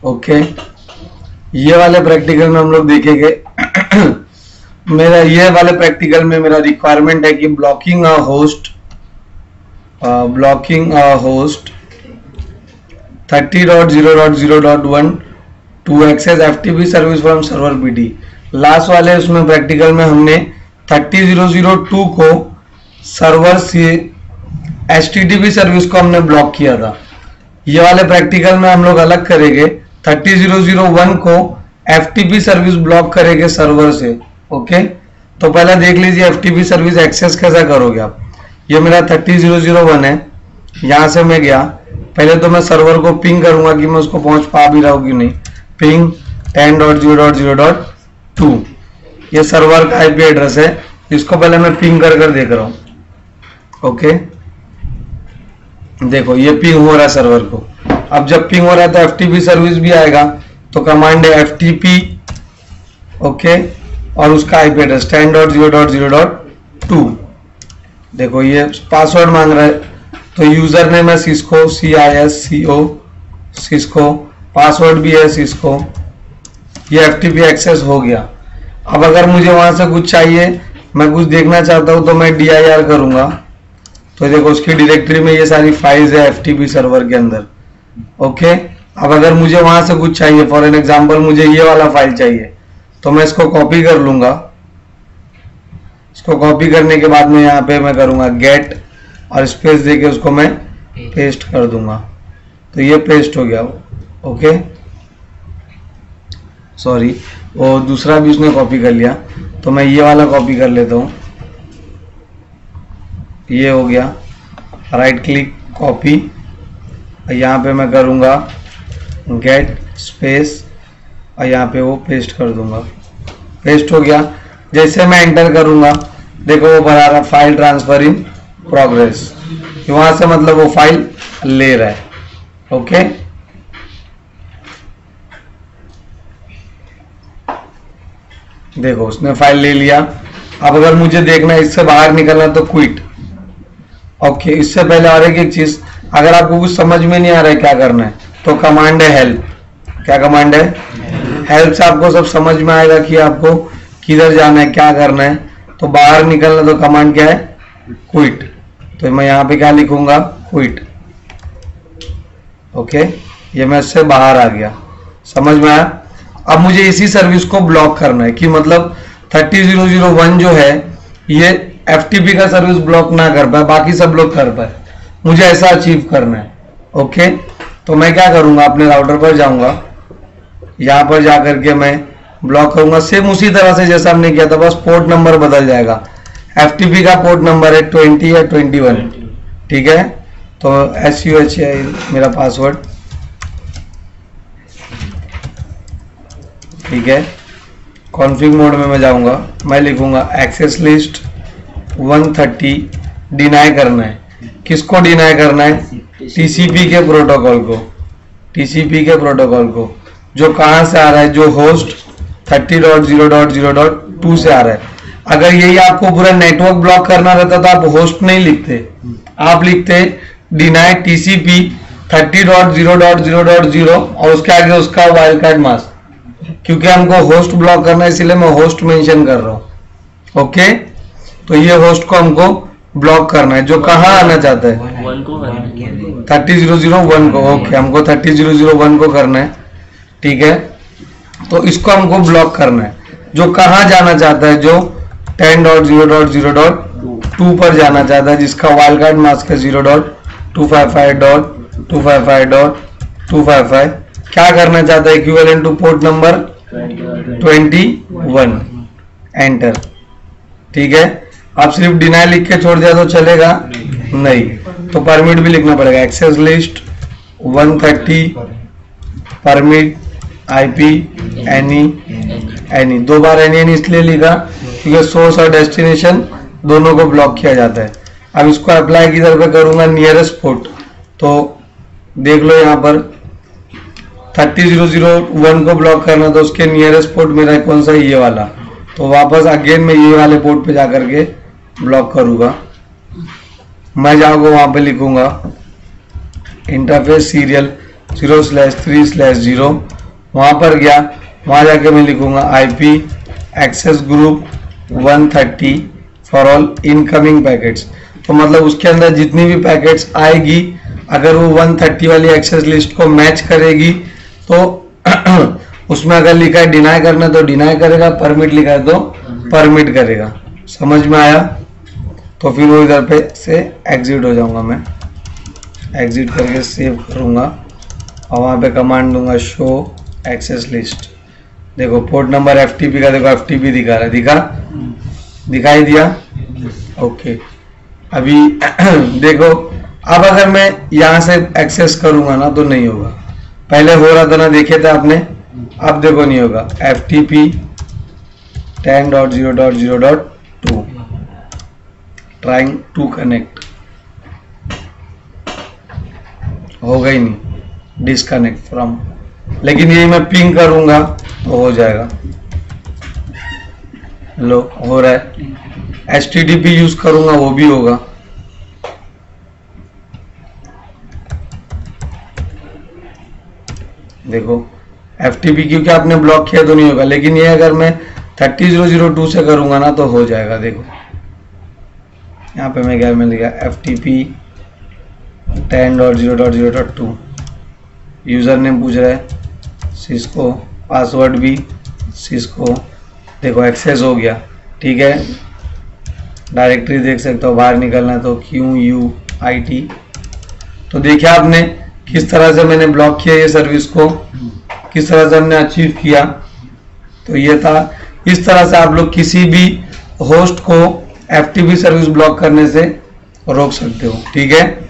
Okay, ये वाले practical में हम लोग देखेंगे मेरा ये वाले प्रैक्टिकल में मेरा रिक्वायरमेंट है कि blocking a host 30.0.0.1 to access FTP service from server PD। Last वाले उसमें प्रैक्टिकल में हमने 30.0.0.2 को सर्वर से HTTP सर्विस को हमने ब्लॉक किया था। ये वाले प्रैक्टिकल में हम लोग अलग करेंगे, 30.0.0.1 को FTP सर्विस ब्लॉक करेंगे सर्वर से। ओके, तो पहले देख लीजिए FTP सर्विस एक्सेस कैसा करोगे आप। ये मेरा 30.0.0.1 है, यहां से मैं गया, पहले तो मैं सर्वर को पिंग करूंगा कि मैं उसको पहुंच पा भी रहा हूं कि नहीं। पिंग 10.0.0.2 ये सर्वर का IP एड्रेस है, इसको पहले मैं पिंग कर देख रहा हूं। ओके, देखो ये पिंग हो रहा है सर्वर को। अब जब पिंग हो रहा है तो FTP सर्विस भी आएगा, तो कमांड है FTP। ओके, और उसका IP एड्रेस 10.0.0.2। देखो ये पासवर्ड मांग रहा है, तो यूजर नेम है सिस्को CISCO सिस्को, पासवर्ड भी है सिस्को। ये FTP एक्सेस हो गया। अब अगर मुझे वहां से कुछ चाहिए, मैं कुछ देखना चाहता हूं, तो मैं DIR करूंगा, तो देखो उसकी डायरेक्टरी में ये सारी फाइल्स है FTP सर्वर के अंदर। ओके, अब अगर मुझे वहां से कुछ चाहिए, फॉर एन एग्जांपल मुझे ये वाला फाइल चाहिए, तो मैं इसको कॉपी कर लूंगा। इसको कॉपी करने के बाद में यहाँ पे मैं करूंगा गेट और स्पेस देके उसको मैं पेस्ट कर दूंगा, तो ये पेस्ट हो गया। ओके, सॉरी, वो दूसरा भी उसने कॉपी कर लिया, तो मैं ये वाला कॉपी कर लेता हूँ। ये हो गया, राइट क्लिक कॉपी, यहाँ पे मैं करूँगा गेट स्पेस और यहाँ पे वो पेस्ट कर दूंगा। पेस्ट हो गया। जैसे मैं एंटर करूंगा, देखो वो बना रहा फाइल ट्रांसफर इन प्रोग्रेस, वहां से मतलब वो फाइल ले रहा है। ओके, देखो उसने फाइल ले लिया। अब अगर मुझे देखना है इससे बाहर निकलना, तो क्विट। ओके, इससे पहले और एक चीज, अगर आपको कुछ समझ में नहीं आ रहा है क्या करना है, तो कमांड है हेल्प। क्या कमांड है? हेल्प से आपको सब समझ में आएगा कि आपको किधर जाना है, क्या करना है। तो बाहर निकलना, तो कमांड क्या है? क्विट। तो मैं यहाँ पे क्या लिखूंगा? क्विट। ओके, ये मैं इससे बाहर आ गया। समझ में आया? अब मुझे इसी सर्विस को ब्लॉक करना है, कि मतलब 30.0.0.1 जो है ये FTP का सर्विस ब्लॉक ना कर पाए, बाकी सब लोग कर पाए। मुझे ऐसा अचीव करना है। ओके, तो मैं क्या करूंगा, अपने राउटर पर जाऊंगा, यहां पर जाकर के मैं ब्लॉक करूंगा। सेम उसी तरह से जैसा हमने किया था, बस पोर्ट नंबर बदल जाएगा। FTP का पोर्ट नंबर है 20 या 21, ठीक है। तो SUH है मेरा पासवर्ड, ठीक है। कॉन्फ़िग मोड में मैं जाऊंगा, मैं लिखूंगा एक्सेस लिस्ट 130। डिनाई करना है, किसको डिनाई करना है? TCP के प्रोटोकॉल को, TCP के प्रोटोकॉल को, जो कहां से आ रहा है, जो होस्ट 30.0.0.2 से आ रहा है। अगर यही आपको पूरा नेटवर्क ब्लॉक करना रहता तो आप होस्ट नहीं लिखते, आप लिखते डिनाई TCP 30.0.0.0 और उसके आगे उसका वाइल्ड कार्ड मास्क। क्योंकि हमको होस्ट ब्लॉक करना है, इसलिए मैं होस्ट मेंशन कर रहा हूं। ओके, तो ये होस्ट को हमको ब्लॉक करना है, जो कहां आना चाहता है? 30.0.0.1 को। ओके, हमको 30.0.0.1 को करना है, ठीक है। तो इसको हमको ब्लॉक करना है, जो कहां जाना चाहता है, जो 10.0.0.2 पर जाना चाहता है, जिसका वाइल्ड कार्ड मास्क है 0.255.255.255। क्या करना चाहता है? Equivalent two port number 21, enter, ठीक है। आप सिर्फ डिनाई लिख के छोड़ दिया तो चलेगा नहीं, तो परमिट भी लिखना पड़ेगा। Access list 130 permit IP any. दो बार एनी इसलिए लिखा क्योंकि सोर्स और डेस्टिनेशन दोनों को ब्लॉक किया जाता है। अब इसको अप्लाई किधर पे करूंगा? Nearest port. तो देख लो यहाँ पर 30.0.0.1 को ब्लॉक करना, तो उसके नियरेस्ट पोर्ट मेरा कौन सा? ये वाला। तो वापस अगेन मैं ये वाले पोर्ट पे जाकर के ब्लॉक करूंगा। मैं जाऊंगा वहां पे लिखूंगा इंटरफेस सीरियल 0/3/0, वहां पर गया, वहां जाके मैं लिखूंगा IP access group 130 for all incoming packets. तो मतलब उसके अंदर जितनी भी पैकेट्स आएगी अगर वो 130 वाली एक्सेस लिस्ट को मैच करेगी तो उसमें अगर लिखा है डिनाई करना तो डिनाई करेगा, परमिट लिखा है तो परमिट करेगा। समझ में आया? तो फिर वो इधर पे से एग्जिट हो जाऊंगा, मैं एग्जिट करके सेव करूंगा और वहां पे कमांड दूंगा शो एक्सेस लिस्ट। देखो पोर्ट नंबर FTP का, देखो FTP दिखा रहा है, दिखाई दिया? ओके। अभी देखो अब अगर मैं यहाँ से एक्सेस करूंगा ना तो नहीं होगा, पहले हो रहा था ना, देखे थे आपने, अब देखो नहीं होगा। FTP 10.0.0.2 ट्राइंग टू कनेक्ट, होगा ही नहीं, डिस्कनेक्ट फ्रॉम। लेकिन ये मैं पिंग करूंगा तो हो जाएगा। लो हो रहा है। HTTP यूज करूंगा वो भी होगा। देखो FTP क्योंकि आपने ब्लॉक किया तो नहीं होगा, लेकिन ये अगर मैं 30.0.0.2 से करूंगा ना तो हो जाएगा। देखो यहाँ पे मैं क्या मिल गया, FTP 10.0.0.2 यूजर नेम पूछ रहा है सिस्को, पासवर्ड भी सिस्को। देखो एक्सेस हो गया, ठीक है। डायरेक्टरी देख सकते हो, बाहर निकलना है तो QUIT। तो देखिए आपने किस तरह से मैंने ब्लॉक किया ये सर्विस को, किस तरह से हमने अचीव किया। तो ये था, इस तरह से आप लोग किसी भी होस्ट को FTP सर्विस ब्लॉक करने से रोक सकते हो, ठीक है।